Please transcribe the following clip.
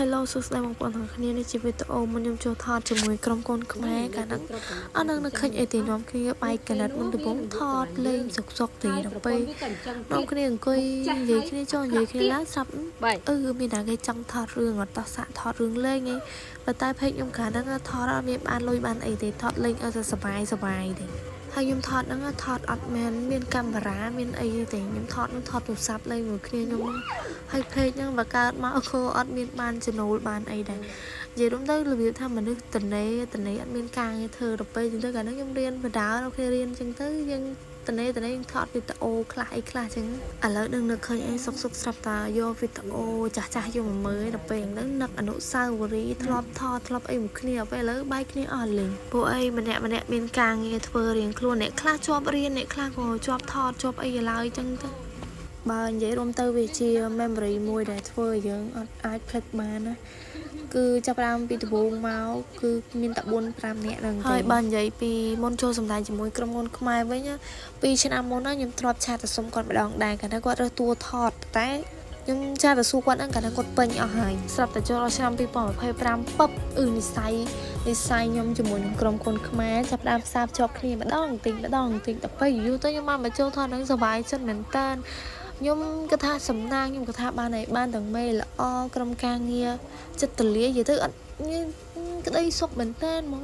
Hello សួស្តីបងប្អូនទាំងអស់គ្នានេះជាវីដេអូមួយខ្ញុំចូលថតជាមួយក្រុមកូនខ្មែរកាលហ្នឹងអត់នឹងឃើញអីទេនាំគ្នាបែកកណិតមុនដំបូងថតលេងសុកទេដល់ពេលនាំគ្នាអង្គុយនិយាយគ្នាចុះនិយាយគ្នាឡើងស្រាប់មានតែគេចង់ថតរឿងអត់តោះសាក់ថតរឿងលេងឯងប៉ុន្តែពេកខ្ញុំកាលហ្នឹងថតអត់មានបានលុយបានអីទេថតលេងឲ្យតែសប្បាយទេហើយខ្ញុំថតហ្នឹងថតអត់មែនមានកាមេរ៉ាមានអីទេខ្ញុំថតទូរស័ព្ទលេងមួយគ្នាខ្ញុំហើយពេកហ្នឹងបើកើតមកអត់មានបានចំណូលបានអីដែរនិយាយរួមទៅរបៀបថាមនុស្សតនេអត់មានការងារធ្វើទៅពេលចឹងទៅកាលហ្នឹងខ្ញុំរៀនបដាដល់គ្នារៀនចឹងទៅយើងតនេយើងថតវីដេអូខ្លះអីខ្លះចឹងឥឡូវនឹងនឹកឃើញអីសុកស្រាប់តាយកវីដេអូចាស់យកមកមើលដល់ពេលហ្នឹងនឹកអនុស្សាវរីយ៍ធ្លាប់ថតធ្លាប់អីមួយគ្នាពេលឥឡូវបែកគ្នាអស់លេងពួកអីម្នាក់មានការងារធ្វើរៀងខ្លួនអ្នកខ្លះជាប់រៀនអ្នកខ្លះក៏ជាប់ថតជាប់អីឡើយចឹងទៅបើនិយាយរួមទៅវាជា memory មួយដែលធ្វើឲ្យយើងអត់អាចភ្លេចបានណាគឺចាប់ផ្ដើមពីដំបូងមកគឺមានតែ 4-5 នាក់ហ្នឹងហើយបើនិយាយពីមុនចូលសម្ដែងជាមួយក្រុមហ៊ុនខ្មែរវិញ2ឆ្នាំមុនណាខ្ញុំធ្លាប់ឆាតទៅសុំគាត់ម្ដងដែរកាលណាគាត់រើសតួថតតែខ្ញុំចាទៅសួរគាត់ហ្នឹងកាលណាគាត់ពេញអស់ហើយស្រាប់តែចូលដល់ឆ្នាំ2025ពឹបនិស័យខ្ញុំជាមួយនឹងក្រុមហ៊ុនខ្មែរចាប់ផ្ដើមផ្សារភ្ជាប់គ្នាម្ដងតិចដល់ពេលយូរទៅខ្ញុំមកចូលថតហ្នឹងសប្បាយចិត្តមែនតើខ្ញុំគាត់ថាសំណាងខ្ញុំគាត់ថាបានទាំងមេល្អក្រុមការងារចិត្តទលានិយាយទៅអត់ក្តីសុខមែនតើហ្មង